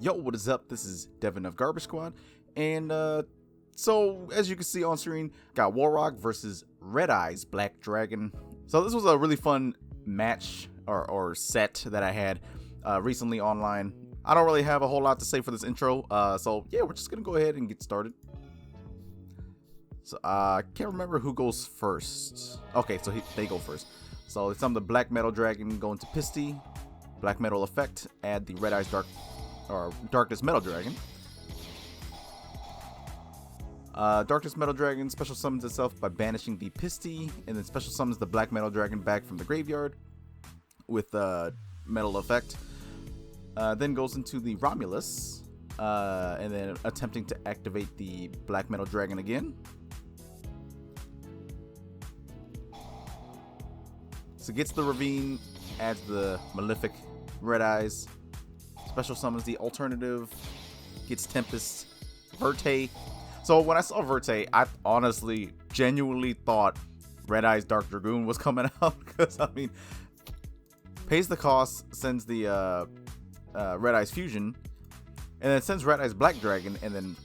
Yo, what is up? This is Devin of Garbage Squad, and so as you can see on screen, got Warrock versus Red Eyes Black Dragon. So this was a really fun match or set that I had recently online. I don't really have a whole lot to say for this intro, so yeah, we're just gonna go ahead and get started. So I can't remember who goes first. Okay, so they go first. So it's on the Black Metal Dragon going to Pisty. Black Metal effect, add the Red Eyes Darkness Metal Dragon. Darkness Metal Dragon special summons itself by banishing the Pisty, and then special summons the Black Metal Dragon back from the graveyard with metal effect. Then goes into the Romulus, and then attempting to activate the Black Metal Dragon again. So gets the Ravine, adds the Malefic Red Eyes. Special summons the alternative, gets Tempest, Verte. So when I saw Verte, I honestly, genuinely thought Red Eyes Dark Dragoon was coming out. Because, I mean, pays the cost, sends the Red Eyes Fusion, and then sends Red Eyes Black Dragon, and then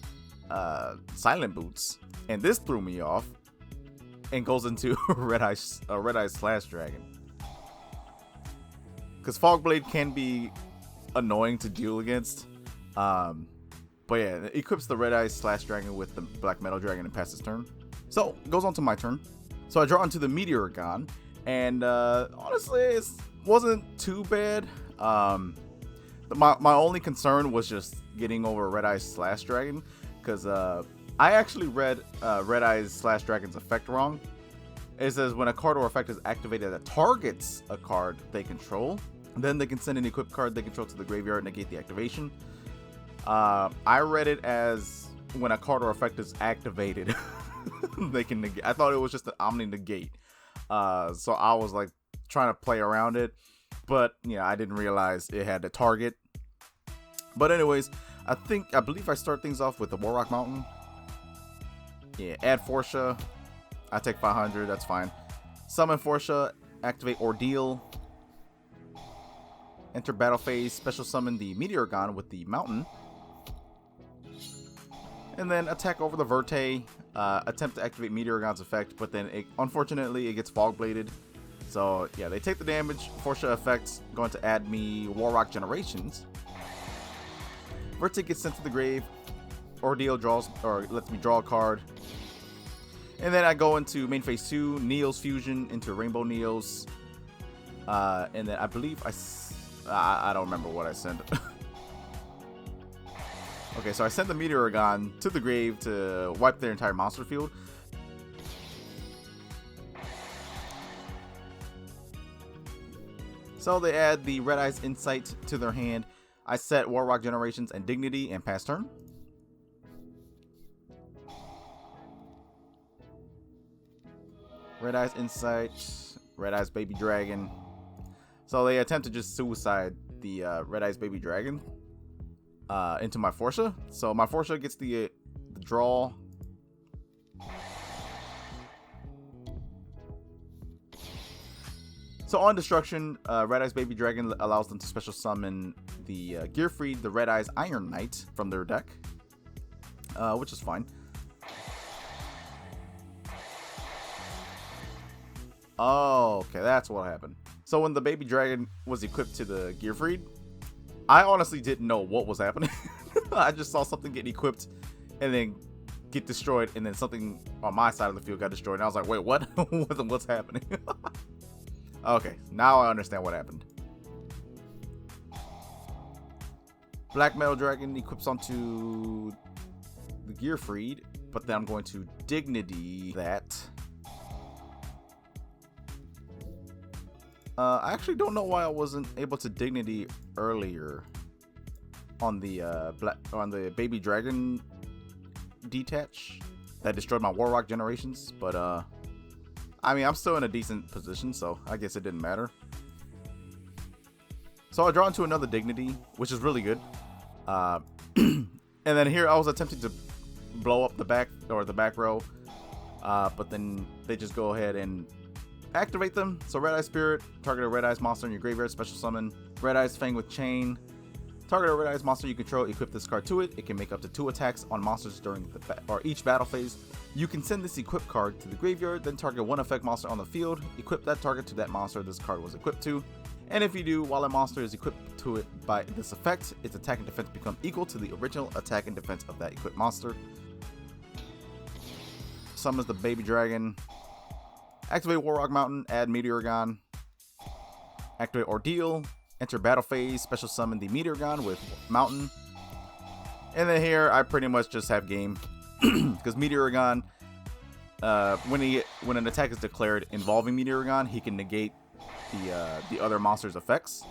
Silent Boots. And this threw me off, and goes into Red Eyes Slash Dragon. Because Fogblade can be annoying to deal against, but yeah, it equips the Red Eyes Slash Dragon with the Black Metal Dragon and passes turn. So it goes on to my turn. So I draw into the Meteor, and honestly, it wasn't too bad. My only concern was just getting over Red Eyes Slash Dragon, because I actually read Red Eyes Slash Dragon's effect wrong. It says when a card or effect is activated that targets a card they control, then they can send an equipped card they control to the graveyard and negate the activation. I read it as when a card or effect is activated, they can negate. I thought it was just an Omni negate. So I was like trying to play around it, but I didn't realize it had a target. But anyways, I believe I start things off with the Warrock Mountain. Yeah, add Forsha. I take 500, that's fine. Summon Forsha, activate Ordeal. Enter battle phase, special summon the Meteor with the Mountain. And then attack over the Verte, attempt to activate Meteor's effect, but then unfortunately it gets Fogbladed. So yeah, they take the damage. Forsha effects going to add me Warrock Generations. Verte gets sent to the grave. Ordeal lets me draw a card. And then I go into main phase 2, Neos Fusion into Rainbow Neos. And then I believe I don't remember what I sent. Okay, so I sent the Meteor to the grave to wipe their entire monster field. So they add the Red Eyes Insight to their hand. I set Warrock Generations and Dignity and pass turn. Red Eyes Insight, Red Eyes Baby Dragon. So they attempt to just suicide the Red Eyes Baby Dragon into my Forsha. So my Forsha gets the draw. So on destruction, Red Eyes Baby Dragon allows them to special summon the Gearfried, the Red Eyes Iron Knight from their deck, which is fine. Oh, okay, that's what happened. So when the Baby Dragon was equipped to the Gearfried, I honestly didn't know what was happening. I just saw something get equipped and then get destroyed, and then something on my side of the field got destroyed, and I was like, wait, what? What's happening? Okay, now I understand what happened. Black Metal Dragon equips onto the Gearfried, but then I'm going to Dignity that. I actually don't know why I wasn't able to Dignity earlier on the Baby Dragon detach that destroyed my Warrock Generations, but I mean, I'm still in a decent position, so I guess it didn't matter. So I draw into another Dignity, which is really good. And then here I was attempting to blow up the back row, but then they just go ahead and activate them. So Red Eye Spirit, target a Red Eyes monster in your graveyard, special summon Red Eyes Fang with Chain. Target a red eyes monster you control, equip this card to it. It can make up to 2 attacks on monsters during each battle phase. You can send this equipped card to the graveyard, then target 1 effect monster on the field. Equip that target to that monster this card was equipped to. And if you do, while a monster is equipped to it by this effect, its attack and defense become equal to the original attack and defense of that equipped monster. Summons the baby dragon. Activate Warrock Mountain, add Meteorgon. Activate Ordeal. Enter battle phase, special summon the Meteorgon with Mountain. And then here, I pretty much just have game. Because Meteorgon, when an attack is declared involving Meteorgon, he can negate the other monster's effects.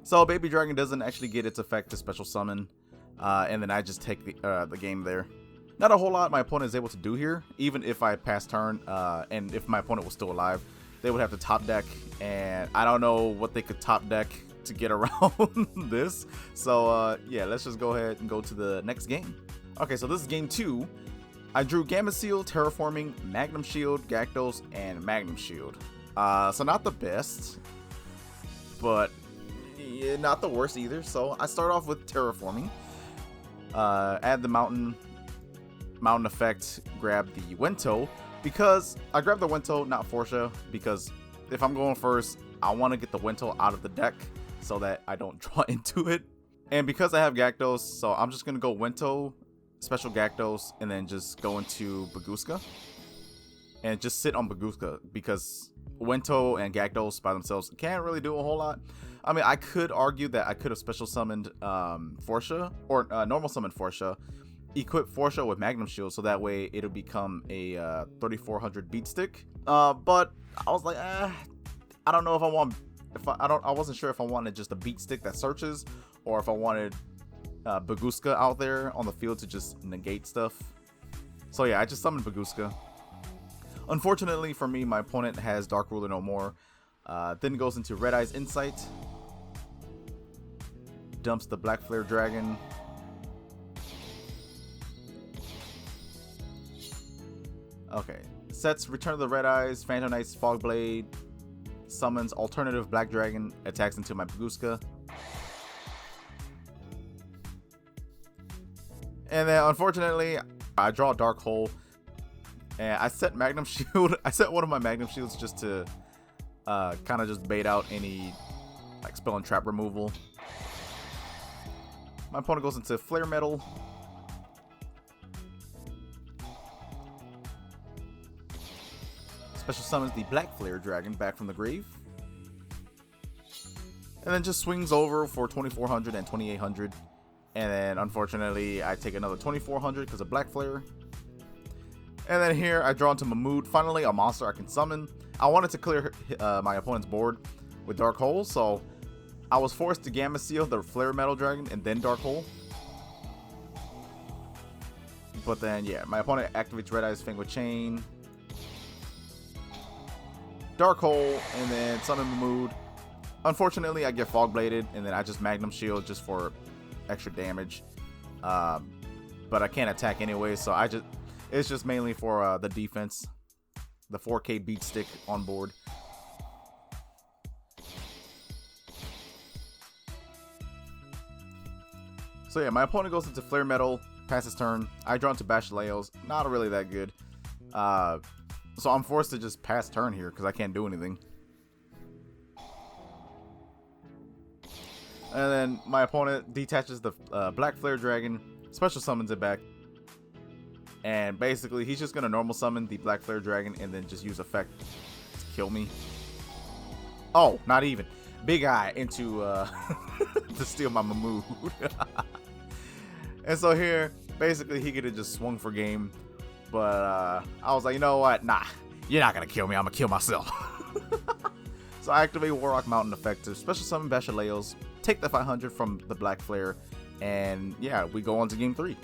So Baby Dragon doesn't actually get its effect to special summon. And then I just take the game there. Not a whole lot my opponent is able to do here, even if I pass turn, and if my opponent was still alive. They would have to top deck, and I don't know what they could top deck to get around this. So yeah, let's just go ahead and go to the next game. Okay, so this is game 2. I drew Gamma Seal, Terraforming, Magnum Shield, Gyarados, and Magnum Shield. So not the best, but yeah, not the worst either. So I start off with Terraforming. Add the mountain effect, grab the Wento. Because I grabbed the Wento, not Forsha, because if I'm going first, I want to get the Wento out of the deck so that I don't draw into it. And because I have Gyarados, so I'm just going to go Wento, special Gyarados, and then just go into Bagooska. And just sit on Bagooska, because Wento and Gyarados by themselves can't really do a whole lot. I mean, I could argue that I could have special summoned Forsha, or normal summoned Forsha, equip Forsha with Magnum Shield, so that way it'll become a 3400 beat stick. But I was like, I don't know if I want. I wasn't sure if I wanted just a beat stick that searches, or if I wanted Bagooska out there on the field to just negate stuff. So yeah, I just summoned Bagooska. Unfortunately for me, my opponent has Dark Ruler no more. Then goes into Red Eyes Insight. Dumps the Black Flare Dragon. Okay, sets Return of the Red Eyes, Phantom Knight's Fog Blade, summons alternative Black Dragon, attacks into my Bagooska. And then unfortunately, I draw a Dark Hole, and I set Magnum Shield. I set one of my Magnum Shields just to kind of just bait out any like spell and trap removal. My opponent goes into Flare Metal. Special summons the Black Flare Dragon back from the grave. And then just swings over for 2400 and 2800. And then unfortunately I take another 2400 because of Black Flare. And then here I draw into Mahmood. Finally a monster I can summon. I wanted to clear my opponent's board with Dark Hole, so I was forced to Gamma Seal the Flare Metal Dragon and then Dark Hole. But then yeah, my opponent activates Red Eyes Fang Chain, Dark Hole, and then summon Mahmood. Unfortunately, I get Fog Bladed, and then I just Magnum Shield just for extra damage. But I can't attack anyway, so it's just mainly for the defense. The 4K beat stick on board. So yeah, my opponent goes into Flare Metal, passes turn. I draw into Basileos, not really that good. So I'm forced to just pass turn here because I can't do anything. And then my opponent detaches the Black Flare Dragon, special summons it back. And basically, he's just going to normal summon the Black Flare Dragon and then just use effect to kill me. Oh, not even. Big Eye into to steal my Mahmood. And so here, basically, he could have just swung for game. But I was like, you know what? Nah, you're not going to kill me. I'm going to kill myself. So I activate Warrock Mountain effect to special summon Basileos, take the 500 from the Black Flare, and yeah, we go on to game 3.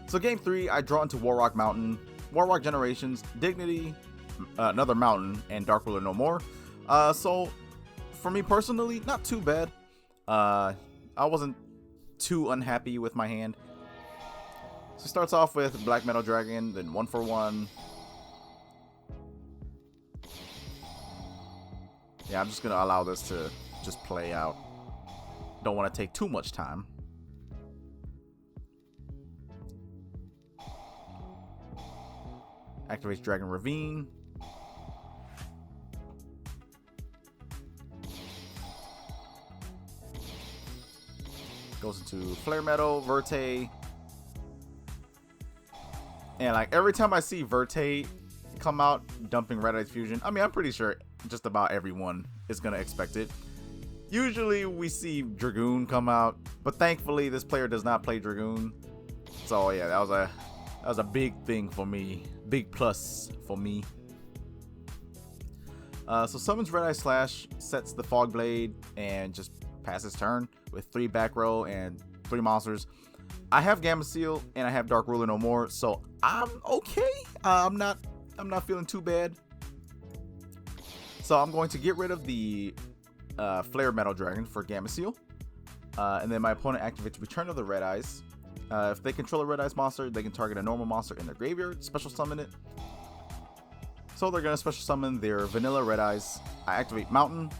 So game 3, I draw into Warrock Mountain, Warrock Generations, Dignity, another Mountain, and Dark Ruler no more. So for me personally, not too bad. I wasn't too unhappy with my hand. So it starts off with Black Metal Dragon, then 1-for-1. Yeah, I'm just going to allow this to just play out. don't want to take too much time. Activates Dragon Ravine. Goes into Flare Metal, Verte. And like every time I see Verte come out dumping Red Ice Fusion, I mean, I'm pretty sure just about everyone is going to expect it. Usually we see Dragoon come out, but thankfully this player does not play Dragoon. So yeah, that was a big thing for me. Big plus for me. So summons Red Eye Slash, sets the Fog Blade, and just passes turn with 3 back row and 3 monsters. I have Gamma Seal and I have Dark Ruler no more, so I'm okay. I'm not feeling too bad. So I'm going to get rid of the Flare Metal Dragon for Gamma Seal, and then my opponent activates Return of the Red Eyes. If they control a Red Eyes monster, they can target a normal monster in their graveyard, special summon it. So they're going to special summon their vanilla Red Eyes. I activate Mountain.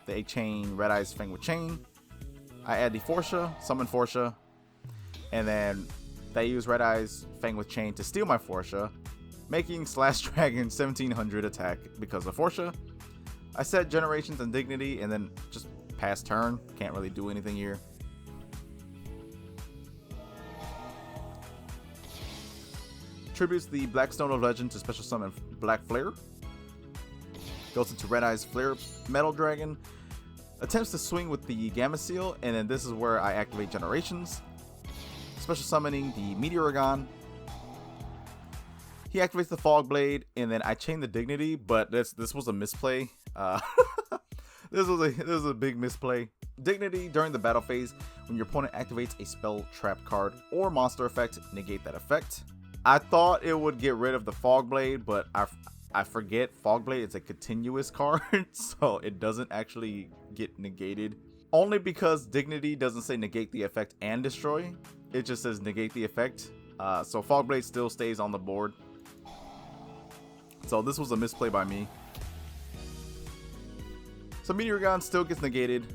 They chain Red Eyes Fang with Chain. I add the Forsha, summon Forsha. And then they use Red Eyes Fang with Chain to steal my Forsha, making Slash Dragon 1700 attack because of Forsha. I set Generations and Dignity and then just pass turn. Can't really do anything here. Tributes the Black Stone of Legend to special summon Black Flare. Goes into Red Eyes Flare Metal Dragon. Attempts to swing with the Gamma Seal, and then this is where I activate Generations. Special summoning the Meteoragon. He activates the Fog Blade, and then I chain the Dignity, but this was a misplay. This was a big misplay. Dignity during the battle phase, when your opponent activates a spell, trap card, or monster effect, negate that effect. I thought it would get rid of the Fog Blade, but I forget Fog Blade is a continuous card, so it doesn't actually get negated. Only because Dignity doesn't say negate the effect and destroy. It just says negate the effect. So Fog Blade still stays on the board. So this was a misplay by me. So Meteoragon still gets negated.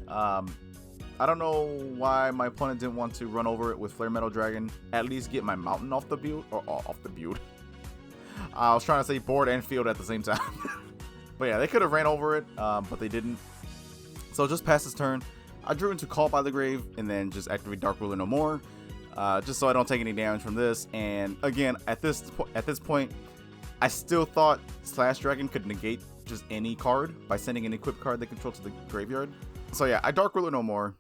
I don't know why my opponent didn't want to run over it with Flare Metal Dragon. At least get my Mountain off the build, or off the build. I was trying to say board and field at the same time. But yeah, they could have ran over it, but they didn't. So just past his turn, I drew into Call by the Grave and then just activate Dark Ruler no more, just so I don't take any damage from this. And again, at this point, I still thought Slash Dragon could negate just any card by sending an equipped card they control to the graveyard. So yeah, I Dark Ruler no more.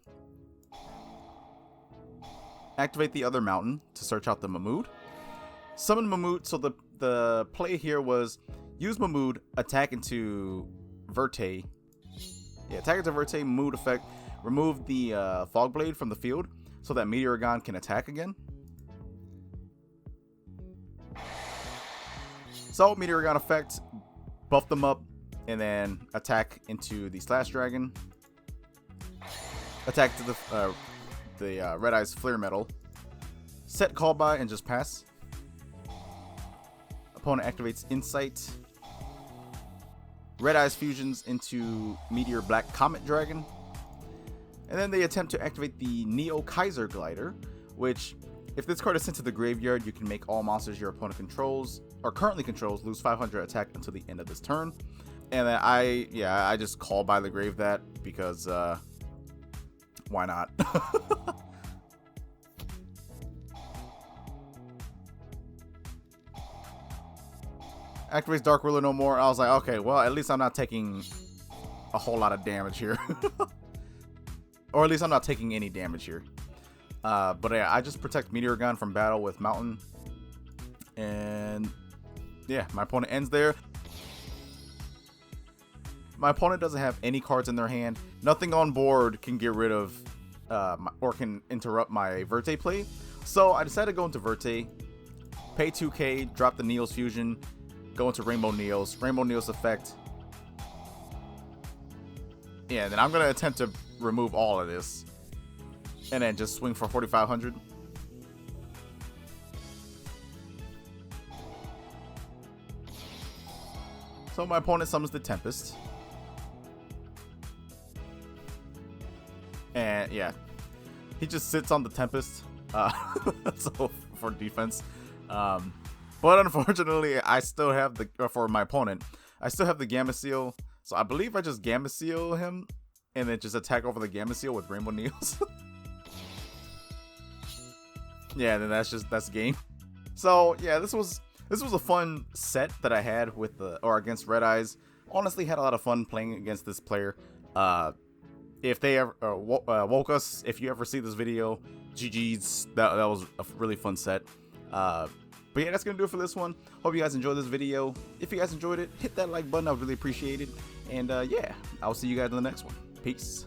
Activate the other mountain to search out the Mahmood. Summon Mahmood. So the play here was use Mahmood, attack into Verte. Yeah, attack into Verte, Mahmood effect. Remove the Fog Blade from the field so that Meteoragon can attack again. So Meteoragon effect, buff them up, and then attack into the Slash Dragon. Attack to the Red Eyes Flare Metal. Set Call by and just pass. Opponent activates Insight. Red Eyes fusions into Meteor Black Comet Dragon. And then they attempt to activate the Neo Kaiser Glider, which, if this card is sent to the graveyard, you can make all monsters your opponent controls or currently controls lose 500 attack until the end of this turn. And then I just Call by the Grave that because why not? Activates Dark Ruler no more. I was like, okay, well, at least I'm not taking a whole lot of damage here. Or at least I'm not taking any damage here. But yeah, I just protect Meteoragon from battle with Mountain. And yeah, my opponent ends there. My opponent doesn't have any cards in their hand. Nothing on board can get rid of or can interrupt my Verte play. So I decided to go into Verte, pay 2k, drop the Neos fusion, go into Rainbow Neos effect. Yeah, and then I'm going to attempt to remove all of this. And then just swing for 4,500. So my opponent summons the Tempest. And yeah, he just sits on the Tempest, so for defense. But unfortunately, I still have for my opponent, I still have the Gamma Seal. So I believe I just Gamma Seal him and then just attack over the Gamma Seal with Rainbow Needles. Yeah, then that's game. So yeah, this was a fun set that I had with against Red Eyes. Honestly, had a lot of fun playing against this player. If they ever woke us, if you ever see this video, GG's. That was a really fun set. But yeah, that's gonna do it for this one. Hope you guys enjoyed this video. If you guys enjoyed it, hit that like button. I would really appreciate it. And yeah, I'll see you guys in the next one. Peace.